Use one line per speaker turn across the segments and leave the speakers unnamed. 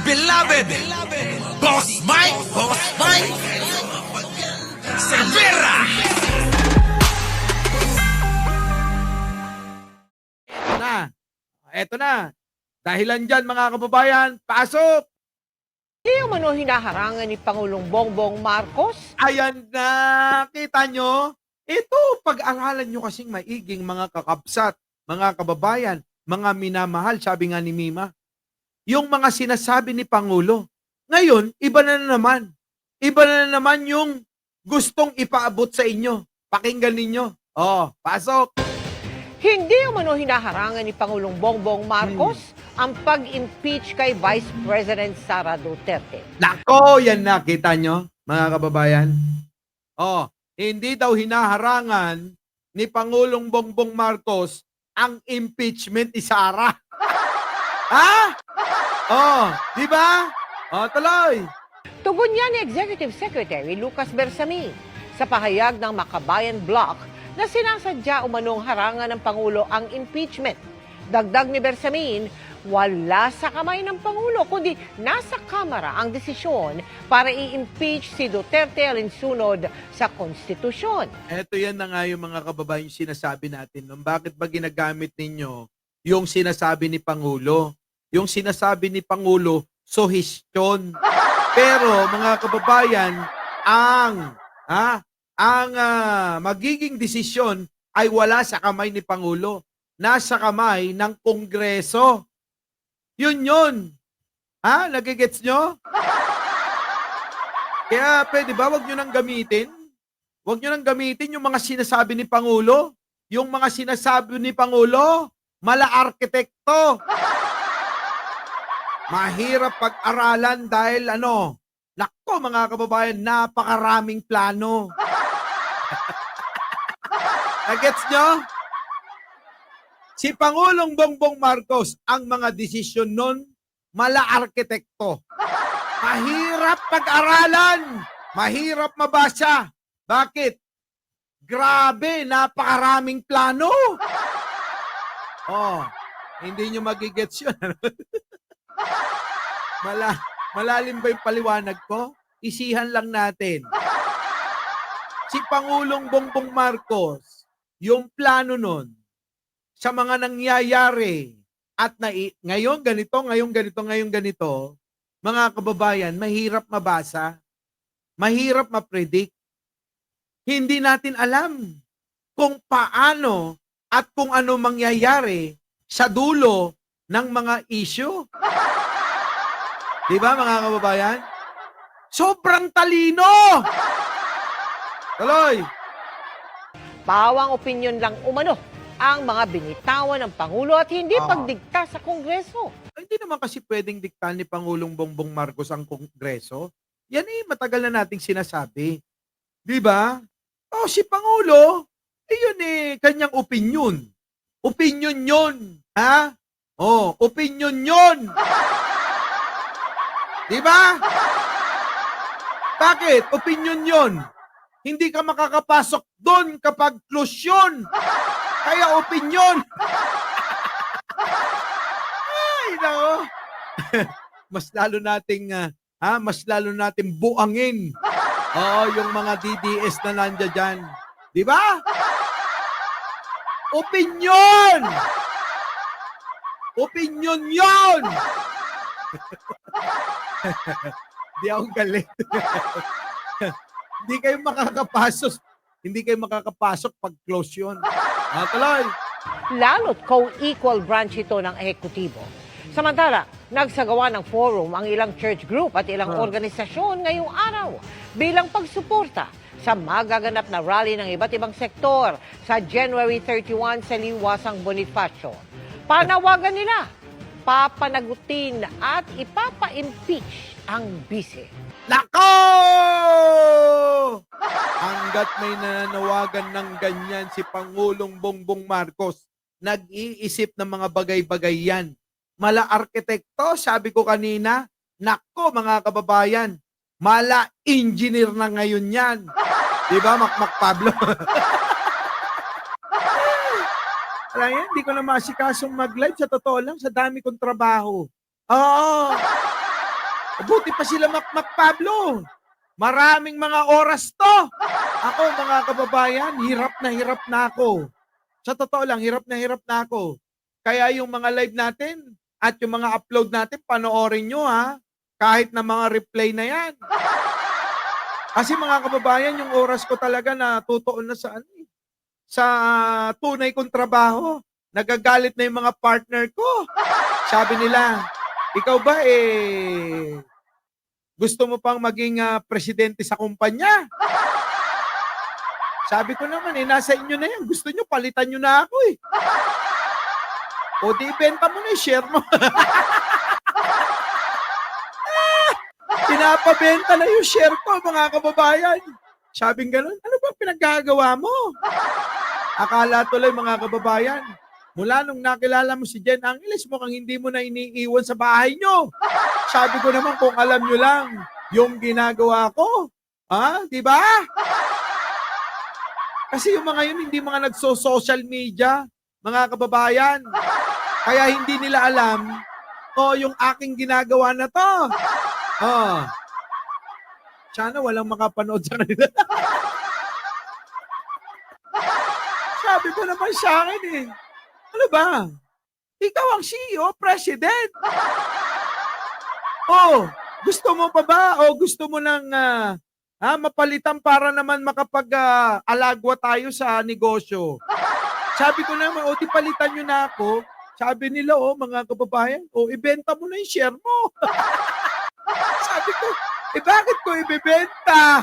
beloved Boss Mike Cervera.
Eto na. Dahilan dyan mga kababayan, pasok!
Hindi umano hinaharangan ni Pangulong Bongbong Marcos?
Ayan na, kita nyo? Ito, pag-aralan nyo kasing maiging mga kakabsat, mga kababayan, mga minamahal, sabi nga ni Mima. Yung mga sinasabi ni Pangulo. Ngayon, iba na naman. Iba na naman yung gustong ipaabot sa inyo. Pakinggan ninyo. Oh, pasok!
Hindi umano hinaharangan ni Pangulong Bongbong Marcos ang pag-impeach kay Vice President Sara Duterte.
Nako, yan na, kita nyo, mga kababayan. Oh, hindi daw hinaharangan ni Pangulong Bongbong Marcos ang impeachment ni Sara. Ha? Oh, di ba? Oh, tuloy.
Tugon niya ni Executive Secretary Lucas Bersamin sa pahayag ng Makabayan Bloc na sinasadya umanong harangan ng Pangulo ang impeachment. Dagdag ni Bersamin, wala sa kamay ng Pangulo, kundi nasa Kamara ang desisyon para i-impeach si Duterte alinsunod sa konstitusyon.
Eto yan na nga yung mga kababayan yung sinasabi natin. Bakit ba ginagamit ninyo yung sinasabi ni Pangulo? Yung sinasabi ni Pangulo, suhestyon. Pero mga kababayan, ang magiging desisyon ay wala sa kamay ni Pangulo. Nasa kamay ng Kongreso. Yun. Ha? Nagigets nyo? Kaya pwede ba, wag nyo nang gamitin? Wag nyo nang gamitin yung mga sinasabi ni Pangulo. Yung mga sinasabi ni Pangulo, mala-arkitekto. Mahirap pag-aralan dahil nako mga kababayan, napakaraming plano. Nagets nyo? Si Pangulong Bongbong Marcos, ang mga desisyon nun, mala-arkitekto. Mahirap pag-aralan. Mahirap mabasa. Bakit? Grabe, napakaraming plano. Oh, hindi nyo magigets yun. Malalim ba yung paliwanag ko? Isihan lang natin. Si Pangulong Bongbong Marcos, yung plano nun, sa mga nangyayari at ngayon ganito, mga kababayan, mahirap mabasa, mahirap ma-predict. Hindi natin alam kung paano at kung ano mangyayari sa dulo ng mga issue. Di ba mga kababayan? Sobrang talino! Tuloy!
Pawang opinyon lang umano ang mga binitawan ng Pangulo at hindi pagdikta sa Kongreso.
Hindi naman kasi pwedeng diktahan ni Pangulong Bongbong Marcos ang Kongreso. Yan matagal na nating sinasabi. Di ba? Si Pangulo, yun kanyang opinion. Opinion yun. Ha? Opinion yun. Di ba? Bakit? Opinion yun. Hindi ka makakapasok doon kapag close yun. Kaya opinion. Ay, nako. mas lalo nating buangin. Yung mga DDS na nandiyan dyan. Di ba? Opinion! Opinion yon! Di ako galit. Hindi kayo makakapasok pag close yun. Tuloy.
Lalo't co-equal branch ito ng ehekutibo. Samantala, nagsagawa ng forum ang ilang church group at ilang organisasyon ngayong araw bilang pagsuporta sa magaganap na rally ng iba't ibang sektor sa January 31 sa Liwasang Bonifacio. Panawagan nila, papanagutin at ipapa-impeach ang bise.
Nako! Hanggat may nananawagan ng ganyan si Pangulong Bongbong Marcos, nag-iisip ng mga bagay-bagay yan. Mala-arkitekto, sabi ko kanina, nako mga kababayan, mala-engineer na ngayon yan. Diba, Makmak Pablo? Alam yan, hindi ko na masikasong mag-live. Sa totoo lang, sa dami kong trabaho. Oo. Buti pa sila Mac Pablo. Maraming mga oras to. Ako, mga kababayan, hirap na ako. Sa totoo lang, hirap na ako. Kaya yung mga live natin at yung mga upload natin, panoorin nyo ha. Kahit na mga replay na yan. Kasi mga kababayan, yung oras ko talaga na tutuon na sa tunay kong trabaho. Nagagalit na yung mga partner ko. Sabi nila, ikaw ba gusto mo pang maging presidente sa kumpanya? Sabi ko naman nasa inyo na yan. Gusto nyo, palitan nyo na ako O di, benta mo na yung share mo. Pinapabenta na yung share ko, mga kababayan. Sabing ganun, ano ba pinaggagawa mo? Akala tuloy, mga kababayan, mula nung nakilala mo si Jen Angeles, mukhang hindi mo na iniiwan sa bahay nyo. Sabi ko naman, kung alam nyo lang, yung ginagawa ko. Di ba? Kasi yung mga yun, hindi mga nagso-social media, mga kababayan. Kaya hindi nila alam, yung aking ginagawa na to. Sana walang makapanood sa kanila. Sabi ko naman sa akin ano ba? Ikaw ang CEO, President. Gusto mo pa ba? O gusto mo nang mapalitan para naman makapag-alagwa tayo sa negosyo? Sabi ko naman, di palitan nyo na ako. Sabi nila, mga kababayan, ibenta mo na yung share mo. Sabi ko, bakit ko ibebenta?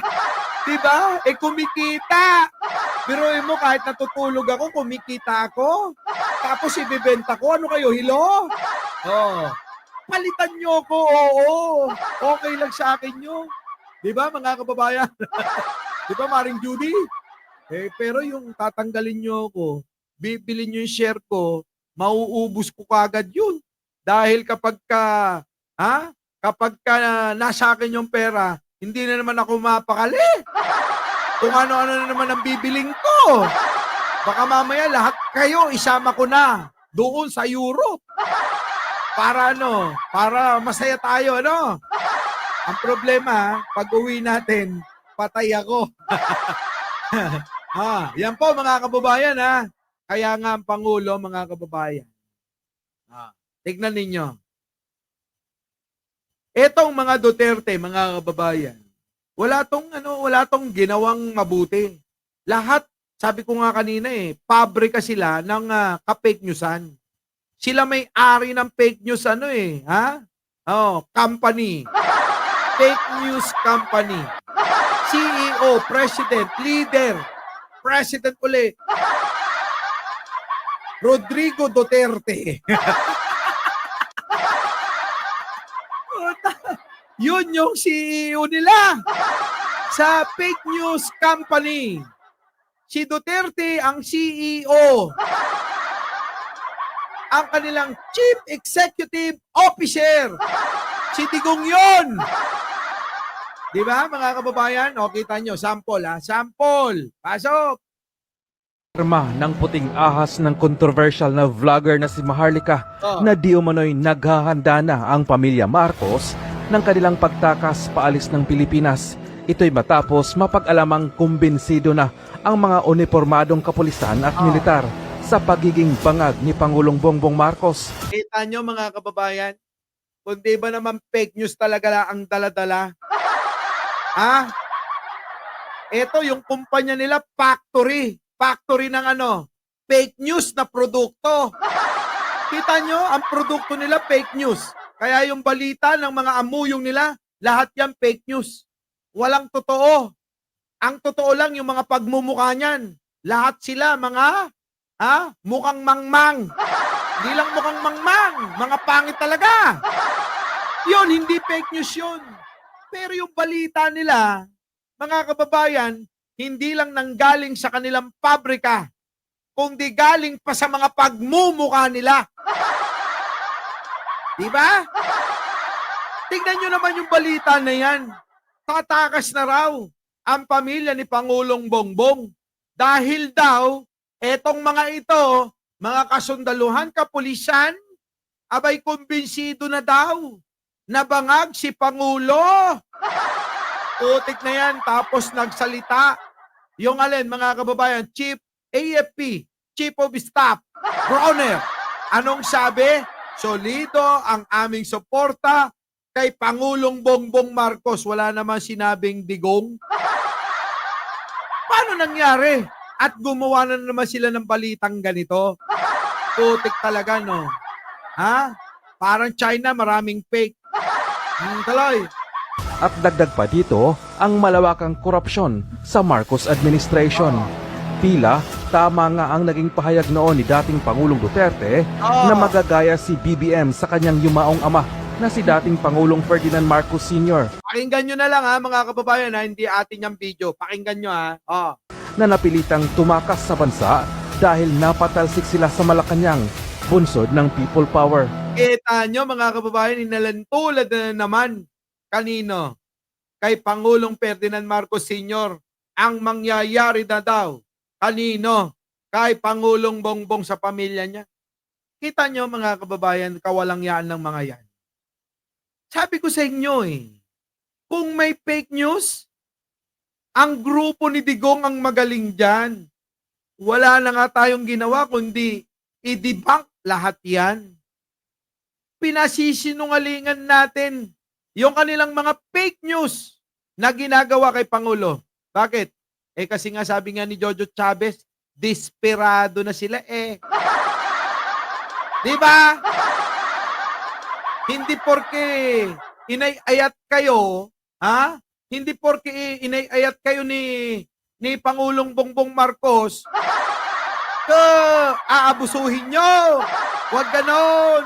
Diba? Kumikita. Biruin mo, kahit natutulog ako, kumikita ako. Tapos ibebenta ko, ano kayo, hilo? Palitan nyo ako, okay lang sa akin nyo. Diba, mga kababayan? Diba, Maring Judy? Pero yung tatanggalin nyo ako, bibilin nyo yung share ko, mauubos ko kagad yun. Dahil kapag nasa akin yung pera, hindi na naman ako mapakali. Kung ano-ano na naman ang bibiling ko. Baka mamaya lahat kayo isama ko na doon sa Europe. Para para masaya tayo, Ang problema, pag uwi natin, patay ako. Yan po mga kababayan, Kaya nga ang Pangulo, mga kababayan. Tignan ninyo. Etong mga Duterte, mga kababayan, wala tong ginawang mabuti. Lahat, sabi ko nga kanina pabrika sila ng ka-fake newsan. Sila may-ari ng fake news company. Fake news company. CEO, president, leader, president uli. Rodrigo Duterte. Yun yung CEO nila sa fake news company. Si Duterte ang CEO. Ang kanilang Chief Executive Officer. Si Digong yun. Diba, mga kababayan? Kita nyo, sample Sample. Pasok.
Pirma ng puting ahas ng controversial na vlogger na si Maharlika na di umano'y naghahanda na ang pamilya Marcos ng kanilang pagtakas paalis ng Pilipinas. Ito'y matapos mapag-alamang kumbinsido na ang mga uniformadong kapulisan at militar sa pagiging bangag ni Pangulong Bongbong Marcos.
Kita nyo, mga kababayan, kung di ba naman fake news talaga ang dala-dala? Ito yung kumpanya nila, factory ng fake news na produkto. Kita nyo, ang produkto nila fake news. Kaya yung balita ng mga amuyong nila, lahat yan fake news. Walang totoo. Ang totoo lang yung mga pagmumukha niyan. Lahat sila mga mukhang mangmang. Hindi lang mukhang mangmang, mga pangit talaga. Yun, hindi fake news yun. Pero yung balita nila, mga kababayan, hindi lang nanggaling sa kanilang pabrika, kundi galing pa sa mga pagmumukha nila. Diba? Tignan nyo naman yung balita na yan. Tatakas na raw ang pamilya ni Pangulong Bongbong. Dahil daw, etong mga ito, mga kasundaluhan, kapulisan, abay kumbinsido na daw nabangag si Pangulo. Putik na yan. Tapos nagsalita. Yung alin, mga kababayan, Chief AFP, Chief of Staff, Bronner. Anong sabi? Solido ang aming suporta kay Pangulong Bongbong Marcos. Wala naman sinabing digong. Paano nangyari? At gumawa na naman sila ng balitang ganito. Putik talaga, no? Ha? Parang China, maraming fake. Tuloy.
At dagdag pa dito ang malawakang korupsyon sa Marcos administration. Tila tama nga ang naging pahayag noon ni dating Pangulong Duterte na magagaya si BBM sa kanyang yumaong ama na si dating Pangulong Ferdinand Marcos Sr.
Pakinggan nyo na lang ha, mga kababayan, ha? Hindi atin yung video. Pakinggan nyo ha.
na napilitang tumakas sa bansa dahil napatalsik sila sa Malacanang, bunsod ng people power.
Kita nyo, mga kababayan, inalantulad na naman kanino? Kay Pangulong Ferdinand Marcos Sr. Ang mangyayari na daw. Kanino? Kay Pangulong Bongbong sa pamilya niya. Kita nyo, mga kababayan, kawalangyaan ng mga yan. Sabi ko sa inyo kung may fake news, ang grupo ni Digong ang magaling dyan. Wala na nga tayong ginawa kundi i-debunk lahat yan. Pinasisinungalingan natin yung kanilang mga fake news na ginagawa kay Pangulo. Bakit? Kasi nga sabi nga ni Jojo Chavez, desperado na sila Di ba? Hindi porke inayayat kayo, ha? Hindi porke inayayat kayo ni Pangulong Bongbong Marcos, aabusuhin nyo. Huwag ganon.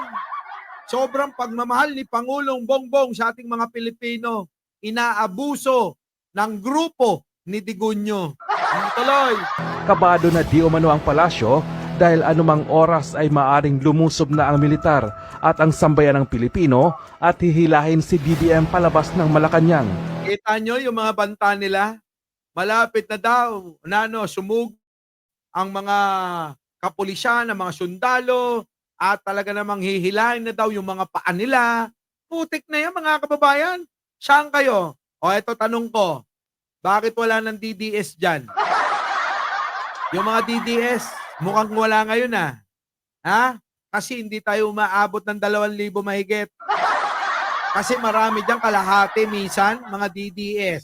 Sobrang pagmamahal ni Pangulong Bongbong sa ating mga Pilipino, inaabuso ng grupo ni Digunyo. Tuloy.
Kabado na di umano ang palasyo dahil anumang oras ay maaring lumusob na ang militar at ang sambayan ng Pilipino at hihilahin si BBM palabas ng Malacanang.
Kita nyo yung mga banta nila? Malapit na daw sumug ang mga kapulisan, ang mga sundalo, at talaga namang hihilahin na daw yung mga paa nila. Putik na yan, mga kababayan. Saan kayo? Eto tanong ko, bakit wala ng DDS dyan? Yung mga DDS, mukhang wala ngayon ha? Kasi hindi tayo umaabot ng 2,000 mahigit. Kasi marami dyan kalahati minsan, mga DDS.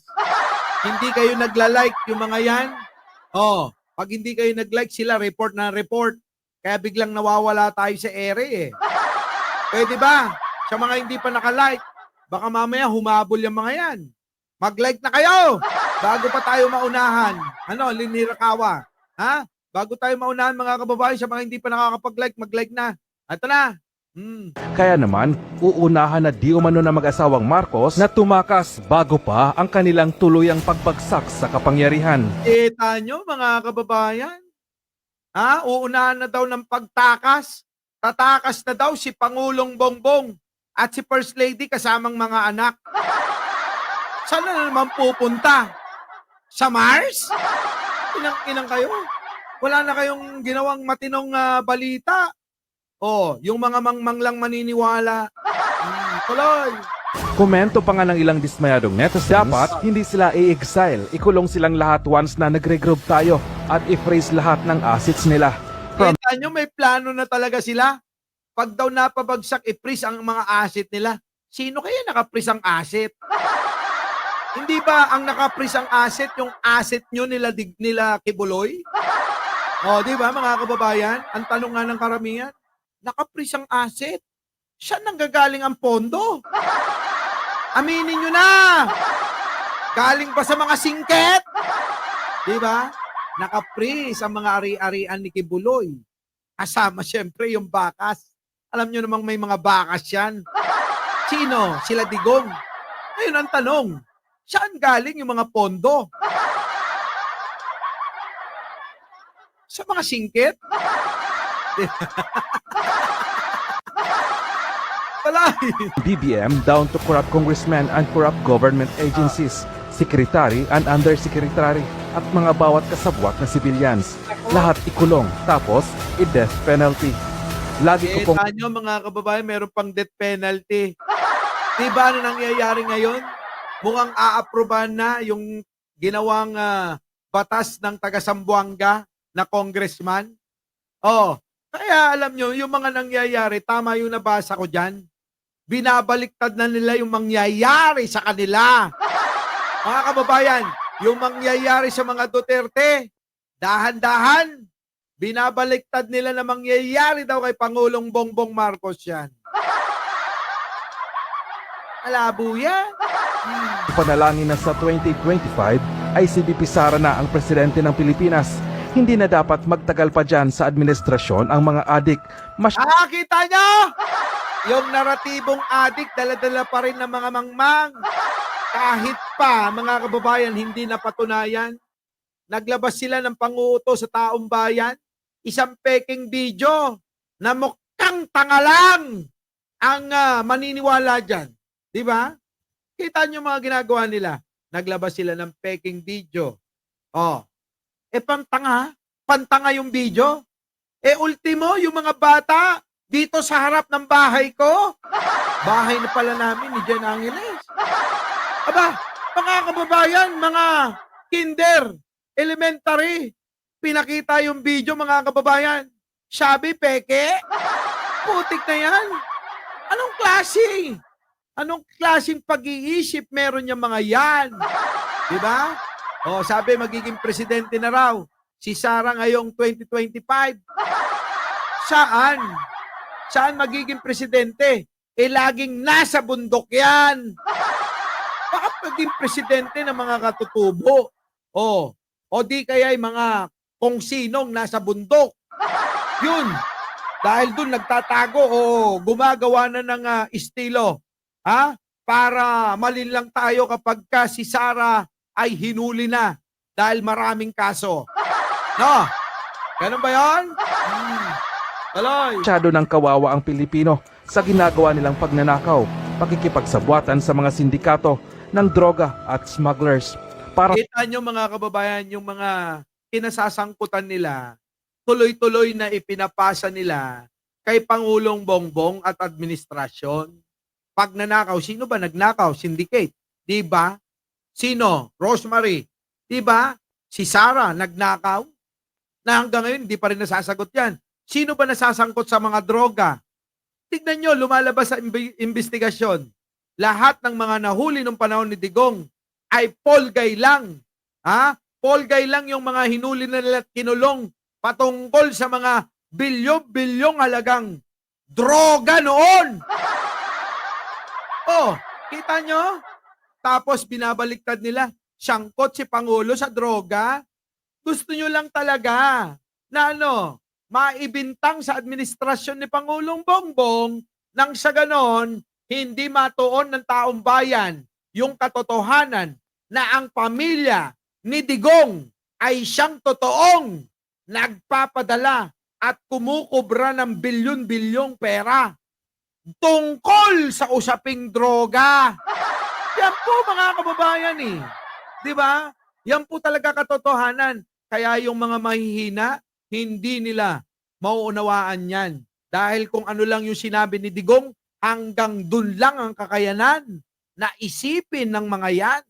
Hindi kayo nagla-like yung mga yan. Pag hindi kayo nag-like sila, report na report. Kaya biglang nawawala tayo sa ere Pwede ba? Sa mga hindi pa naka-like, baka mamaya humabol yung mga yan. Mag-like na kayo bago pa tayo maunahan. Linirakawa. Ha? Bago tayo maunahan, mga kababayan, sa mga hindi pa nakakapag-like, mag-like na. Ito na.
Kaya naman, uunahan na di umano na mag-asawang Marcos na tumakas bago pa ang kanilang tuluyang pagbagsak sa kapangyarihan.
Kita nyo, mga kababayan? Uunahan na daw ng pagtakas. Tatakas na daw si Pangulong Bongbong at si First Lady kasamang mga anak. Saan na naman pupunta? Sa Mars? Inang kayo? Wala na kayong ginawang matinong balita? Yung mga mangmang lang maniniwala. Tuloy.
Komento pa nga ng ilang dismayadong netizens, dapat hindi sila i-exile, ikulong silang lahat once na nagre-group tayo at i-freeze lahat ng assets nila.
Kita nyo, may plano na talaga sila. Pag daw napabagsak, i-freeze ang mga asset nila. Sino kaya naka-freeze ang asset? Hindi ba ang naka-freeze ang asset, yung asset nyo nila Kibuloy? Di ba, mga kababayan? Ang tanong nga ng karamihan, naka-freeze ang asset. Saan nanggagaling ang pondo? Aminin nyo na! Galing ba sa mga singket? Di ba? Naka-freeze ang mga ari-arian ni Kibuloy. Kasama siyempre yung bakas. Alam nyo namang may mga bakas yan. Sino? Sila Digong. Ngayon ang tanong, saan galing yung mga pondo? Sa mga singket?
BBM down to corrupt congressmen and corrupt government agencies, secretary and undersecretary at mga bawat kasabwat na civilians. Lahat ikulong, tapos i-death penalty. Lagi ko pong...
Kita nyo, mga kababayan, meron pang death penalty. Di ba ano nangyayari ngayon? Mukhang aaprobahan na yung ginawang batas ng taga Sambuanga na congressman. Oh, kaya alam nyo, yung mga nangyayari, tama yung nabasa ko dyan. Binabaliktad na nila yung mangyayari sa kanila. Mga kababayan, yung mangyayari sa mga Duterte, dahan-dahan, binabaliktad nila na mangyayari daw kay Pangulong Bongbong Marcos yan. Malabo yan.
Panalangin na sa 2025 ay si VP Sara na ang presidente ng Pilipinas. Hindi na dapat magtagal pa dyan sa administrasyon ang mga adik.
Kita nyo? Yung naratibong adik, dala-dala pa rin ng mga mangmang. Kahit pa, mga kababayan, hindi napatunayan. Naglabas sila ng panguuto sa taong bayan. Isang peking video na mukhang tanga lang ang maniniwala dyan. Di ba? Kita nyo mga ginagawa nila. Naglabas sila ng peking video. Oh. Pantanga yung video. Ultimo, yung mga bata, dito sa harap ng bahay ko. Bahay na pala namin ni Jen Angeles. Aba, mga kababayan, mga kinder, elementary, pinakita yung video, mga kababayan. Sabi, peke? Putik na yan. Anong klase? Anong klaseng pag-iisip meron yung mga yan? Diba? O, sabi, magiging presidente na raw si Sara ngayong 2025. Saan? Saan magiging presidente? Laging nasa bundok yan. Baka maging presidente ng mga katutubo. O di kaya yung mga kung sinong nasa bundok. Yun. Dahil dun nagtatago o gumagawa na ng estilo. Para malinlang tayo kapag si Sara ay hinuli na dahil maraming kaso. No? Ganun ba yun? Tuloy.
Masyado ng kawawa ang Pilipino sa ginagawa nilang pagnanakaw, pakikipagsabwatan sa mga sindikato ng droga at smugglers. Para
Kita nyo mga kababayan, yung mga kinasasangkutan nila, tuloy-tuloy na ipinapasa nila kay Pangulong Bongbong at administrasyon. Pagnanakaw, sino ba nagnakaw? Syndicate. Di ba? Sino? Rosemary. Di ba? Si Sara nagnakaw. Na hanggang ngayon, di pa rin nasasagot yan. Sino ba nasasangkot sa mga droga? Tignan nyo, lumalabas sa investigasyon. Lahat ng mga nahuli nung panahon ni Digong ay polgay lang. Polgay lang yung mga hinuli na nila at kinulong patungkol sa mga bilyong-bilyong halagang droga noon. Kita nyo? Tapos binabaliktad nila, sangkot si Pangulo sa droga. Gusto nyo lang talaga na maibintang sa administrasyon ni Pangulong Bongbong nang sa ganon, hindi matuon ng taong bayan yung katotohanan na ang pamilya ni Digong ay siyang totoong nagpapadala at kumukubra ng bilyon-bilyong pera tungkol sa usaping droga. Yan po mga kababayan Di ba? Yan po talaga katotohanan. Kaya yung mga mahihina, hindi nila mauunawaan yan. Dahil kung ano lang yung sinabi ni Digong, hanggang dun lang ang kakayanan na isipin ng mga yan.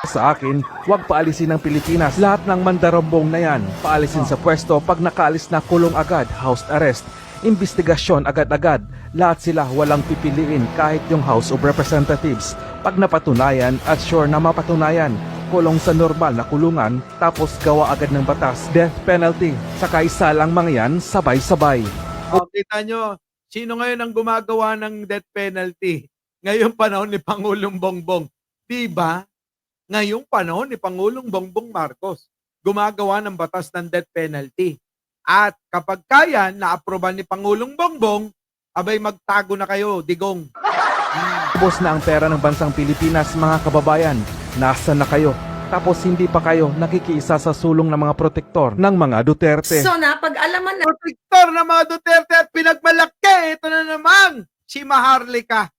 sa akin, huwag paalisin ng Pilipinas. Lahat ng mandarambong na yan, paalisin sa pwesto. Pag nakaalis na, kulong agad, house arrest. Investigasyon agad-agad. Lahat sila walang pipiliin kahit yung House of Representatives. Pag napatunayan at sure na mapatunayan, kulong sa normal na kulungan tapos gawa agad ng batas, death penalty. Saka isa lang mga yan, sabay-sabay.
Kita nyo, sino ngayon ang gumagawa ng death penalty? Ngayong panahon ni Pangulong Bongbong. Diba? Ngayong panahon ni Pangulong Bongbong Marcos, gumagawa ng batas ng death penalty. At kapag kaya, na-aproban ni Pangulong Bongbong, abay magtago na kayo, Digong.
Ubos na ang pera ng bansang Pilipinas, mga kababayan. Nasa na kayo? Tapos hindi pa kayo nakikiisa sa sulong ng mga protektor ng mga Duterte.
So napag-alaman na
Protektor ng mga Duterte at pinagmalaki, ito na naman, si Maharlika.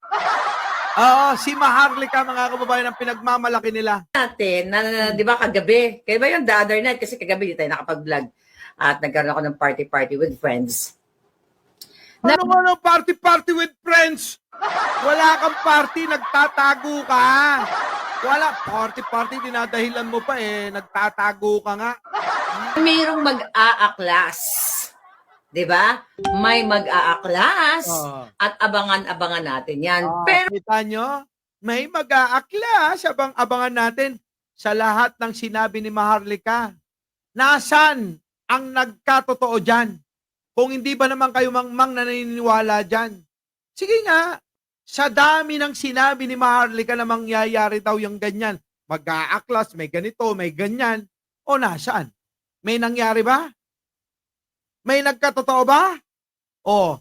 Si Maharlika, mga kababayan, ang pinagmamalaki nila.
natin na, di ba kagabi, kaya ba yung the other night, kasi kagabi di tayo nakapag-vlog at nagkaroon ako ng party with friends.
Ano party with friends? Wala kang party, nagtatago ka. Wala, party, dinadahilan mo pa nagtatago ka nga.
Mayroong mag-aaklas. 'Di ba? May mag-aaklas at abangan-abangan natin 'yan. Pero
Kita nyo, may mag-aaklas, abangan natin sa lahat ng sinabi ni Maharlika. Nasaan ang nagkatotoo dyan? Kung hindi ba naman kayo mangmang na naniniwala dyan? Sige nga, sa dami ng sinabi ni Maharlika na mangyayari daw yung ganyan, mag-aaklas, may ganito, may ganyan, o nasaan? May nangyari ba? May nagkatotoo ba? O,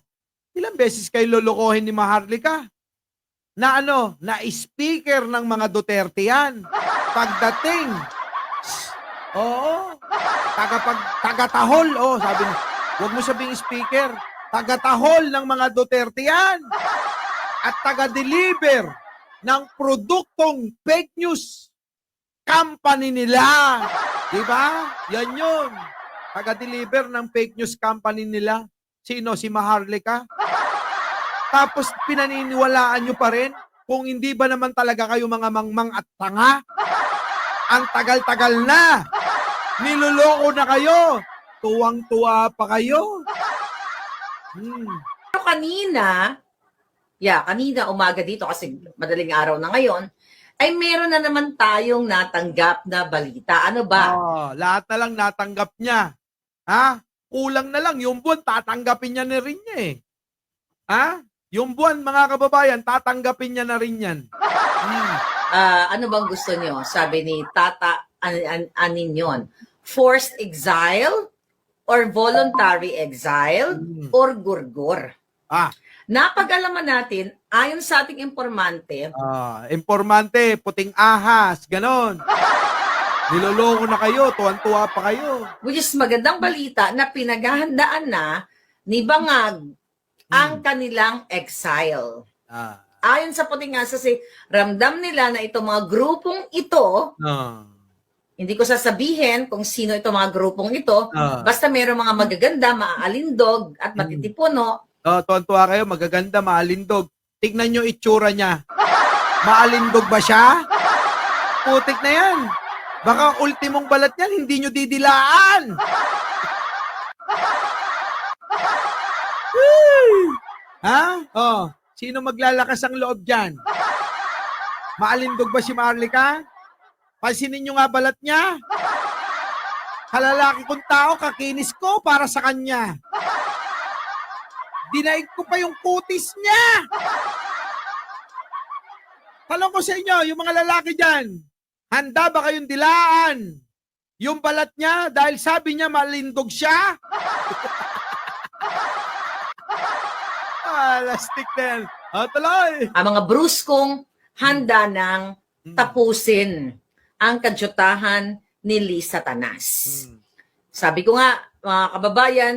ilang beses kayo lulukohin ni Maharlika? Na speaker ng mga Duterte yan. Pagdating, tagatahol, sabi niya, huwag mo sabing speaker, tagatahol ng mga Duterte yan. At taga-deliver ng produktong fake news company nila. Di ba? Yan yun. Taga-deliver ng fake news company nila. Sino? Si Maharlika? Tapos pinaniniwalaan nyo pa rin kung hindi ba naman talaga kayo mga mangmang at tanga? Ang tagal-tagal na. Niloloko na kayo. Tuwang-tuwa pa kayo.
kanina umaga dito kasi madaling araw na ngayon, ay meron na naman tayong natanggap na balita. Ano ba?
Lahat na lang natanggap niya. Ha? Kulang na lang. Yung buwan, tatanggapin niya na rin niya Ha? Yung buwan, mga kababayan, tatanggapin niya na rin yan.
Ano bang gusto niyo? Sabi ni Tata Aninyon, forced exile or voluntary exile or gurgur? Napag-alaman natin, ayon sa ating informante,
Informante, puting ahas, ganon. Niloloko na kayo, tuwan-tuwa pa kayo.
which is magandang balita na pinaghahandaan na ni Bangag ang kanilang exile. Ayon sa puting ahas, kasi ramdam nila na itong mga grupong ito, hindi ko sasabihin kung sino itong mga grupong ito, basta mayroong mga magaganda, maaalindog at matitipuno.
Tuwan-tuwa kayo, magaganda, maalindog. Tignan nyo itsura niya. Maalindog ba siya? Putik na yan. Baka ultimong balat niyan, hindi nyo didilaan. Ha? Sino maglalakas ang loob dyan? Maalindog ba si Maharlika? Pansinin nyo nga balat niya. Kalalaki kong tao, kakinis ko para sa kanya. Dinaig ko pa yung kutis niya. Tanong ko sa inyo, yung mga lalaki dyan, handa ba kayong dilaan yung balat niya dahil sabi niya malindog siya? Lastik na yan. Tuloy.
Ang mga bruskong handa ng tapusin ang kadyutahan ni Lisa Tanas. Sabi ko nga, mga kababayan,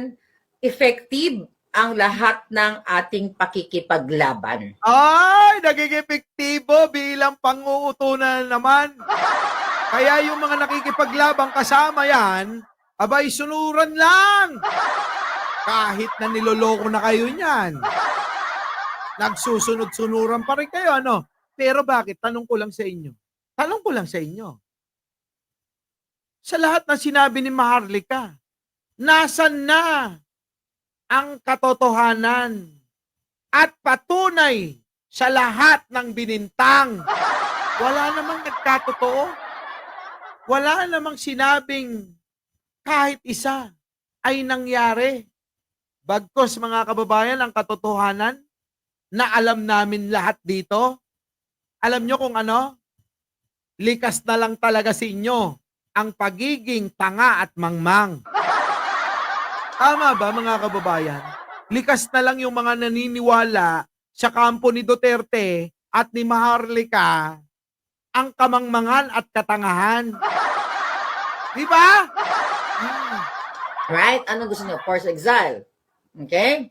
effective ang lahat ng ating pakikipaglaban.
Ay, naging epektibo bilang panguutunan naman. Kaya yung mga nakikipaglabang kasama yan, abay sunuran lang. Kahit na niloloko na kayo niyan. Nagsusunod-sunuran pa rin kayo, ano? Pero bakit? Tanong ko lang sa inyo. Sa lahat ng sinabi ni Maharlika, nasan na ang katotohanan at patunay sa lahat ng binintang? Wala namang nagkatotoo. Wala namang sinabing kahit isa ay nangyari. Bagkos, mga kababayan, ang katotohanan na alam namin lahat dito, alam nyo kung ano? Likas na lang talaga sa inyo ang pagiging tanga at mangmang. Tama ba, mga kababayan? Likas na lang yung mga naniniwala sa kampo ni Duterte at ni Maharlika ang kamangmangan at katangahan. Di ba?
Right? Anong gusto niyo? Forced exile. Okay?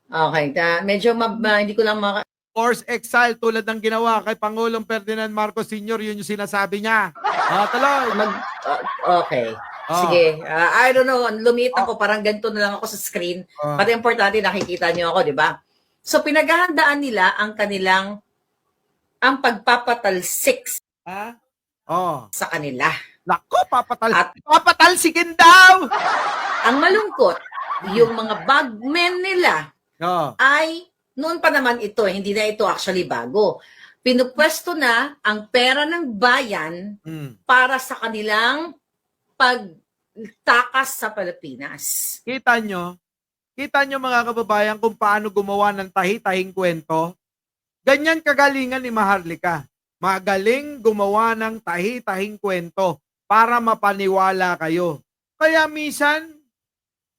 Okay. Medyo hindi ko lang
Forced exile tulad ng ginawa kay Pangulong Ferdinand Marcos Sr., yun yung sinasabi niya. Tuloy.
Okay. Sige, I don't know, lumit ako, parang ganito na lang ako sa screen. But importante, nakikita niyo ako, di ba? So, pinaghahandaan nila ang kanilang, ang pagpapatalsik
Ha? Oh.
sa kanila.
Nako,
At-
papatalsikin daw!
Ang malungkot, yung mga bagmen nila
Oh.
ay, noon pa naman ito, hindi na ito actually bago. Pinupwesto na ang pera ng bayan
Mm.
para sa kanilang pagtakas sa Pilipinas.
Kita nyo mga kababayan kung paano gumawa ng tahi-tahing kwento. Ganyan kagalingan ni Maharlika. Magaling gumawa ng tahi-tahing kwento para mapaniwala kayo. Kaya minsan,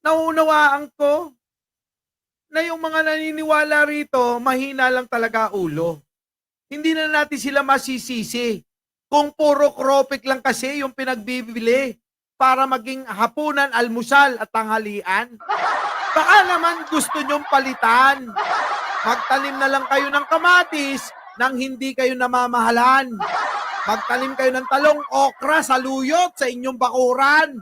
nauunawaan ko na yung mga naniniwala rito, mahina lang talaga ulo. Hindi na natin sila masisisi kung puro kropik lang kasi yung pinagbibili para maging hapunan, almusal at tanghalian. Baka naman gusto nyong palitan. Magtanim na lang kayo ng kamatis nang hindi kayo namamahalan. Magtanim kayo ng talong, okra, saluyot sa inyong bakuran.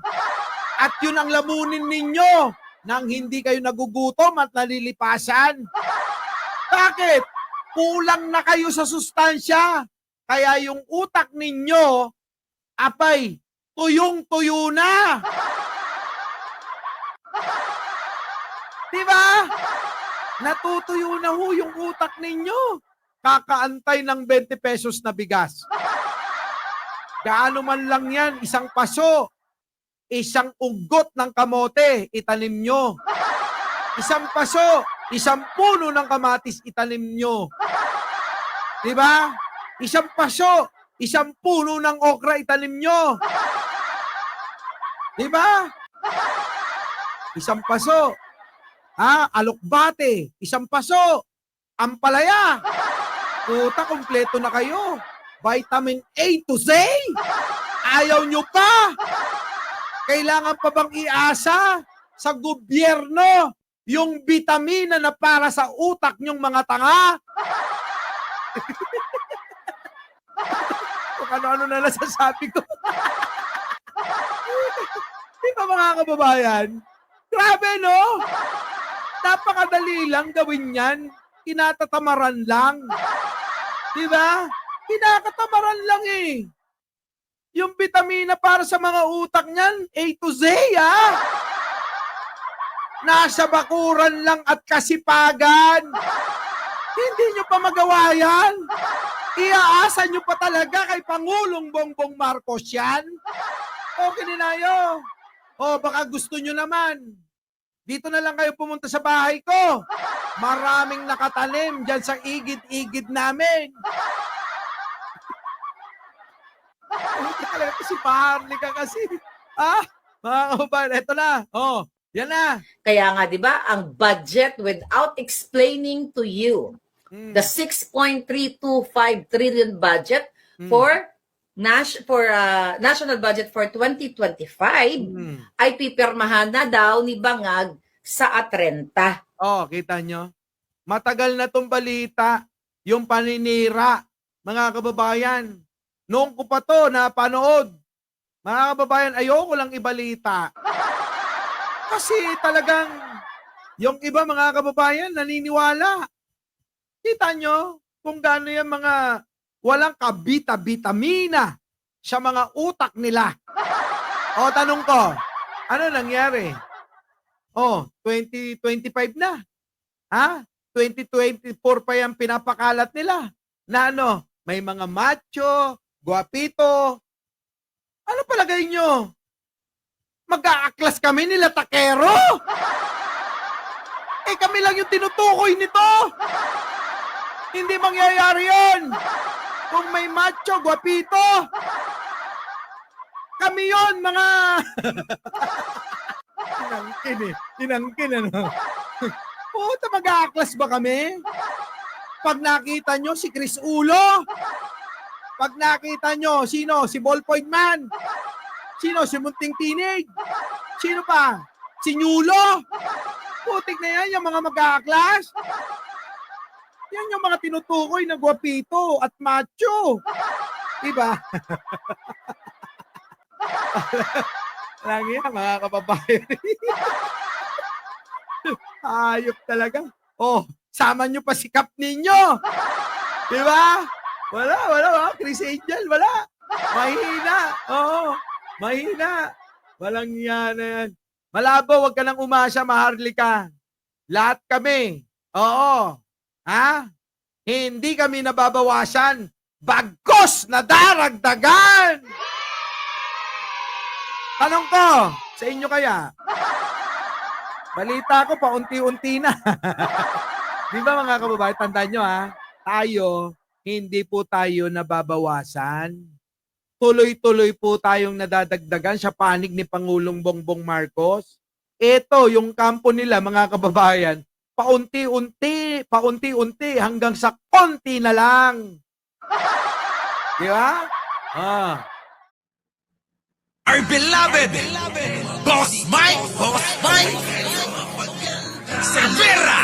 At yun ang lamunin ninyo nang hindi kayo nagugutom at nalilipasan. Bakit? Kulang na kayo sa sustansya. Kaya yung utak ninyo, apay, tuyong-tuyo na. Diba? Natutuyo na ho yung utak ninyo. Kakaantay ng 20 pesos na bigas. Gaano man lang yan, isang paso, isang ugot ng kamote, itanim nyo. Isang paso, isang puno ng kamatis, itanim nyo. Diba? Isang paso, isang puno ng okra, itanim nyo. Diba? Isang paso, alokbate, isang paso, ampalaya. Puta, kompleto na kayo. Vitamin A to Z. Ayaw nyo pa. Kailangan pa bang iasa sa gobyerno yung bitamina na para sa utak nyong mga tanga? Kung ano-ano na nasasabi ko. Di ba mga kababayan? Grabe, no? Napakadali lang gawin yan. Kinatatamaran lang. Di ba? Kinakatamaran lang eh. Yung vitamina para sa mga utak niyan, A to Z, Nasa bakuran lang at kasipagan. Hindi nyo pa magawa yan. Iaasa nyo pa talaga kay Pangulong Bongbong Marcos yan. Okay ninayo. O baka gusto nyo naman. Dito na lang kayo pumunta sa bahay ko. Maraming nakatanim dyan sa igid-igid namin. Si Maharlika kasi. Mga kababayan, eto na. Yan na.
Kaya nga, di ba, ang budget without explaining to you, the 6.325 trillion budget for national budget for 2025 ay pipirmahan na daw ni Bangag sa Atrenta.
Kita nyo? Matagal na tong balita, yung paninira, mga kababayan. Noong ko pa to napanood, mga kababayan, ayoko lang ibalita. Kasi talagang, yung iba mga kababayan, naniniwala. Kita nyo kung gaano yung mga walang kabita-bitamina sa mga utak nila. Tanong ko, ano nangyari? 2025 na. 2024 pa yung pinapakalat nila. Na may mga macho, guwapito. Ano palagay nyo? Mag-aaklas kami nila takero? Kami lang yung tinutukoy nito. Hindi mangyayari yun. Kung may macho, guwapito. Kami yun, mga... Inangkin, ano? Puta, mag-aaklas ba kami? Pag nakita nyo si Chris Ulo, pag nakita nyo, sino? Si Ballpoint Man. Sino? Si Munting Tinig. Sino pa? Si Nyulo. Putik na yan, yung mga mag-aaklas. Yan yung mga tinutukoy na guwapito at macho. Diba? Lang yan, mga kababayan. Ayop talaga. Oh, sama nyo pa si Kap ninyo. Di ba? Wala. Chris Angel, wala. Mahina. Oo, mahina. Walang yan na yan. Malabo, wag ka nang umasa, Maharlika. Lahat kami. Oo. Ha? Hindi kami nababawasan. Bagkos na daragdagan. Tanong ko, sa inyo kaya? Balita ko, paunti-unti na. Di ba mga kababayan, tandaan nyo ha, tayo, hindi po tayo nababawasan. Tuloy-tuloy po tayong nadadagdagan sa panig ni Pangulong Bongbong Marcos. Ito, yung kampo nila, mga kababayan, paunti-unti hanggang sa konti na lang. Di ba?
Our beloved Boss Mike Cervera.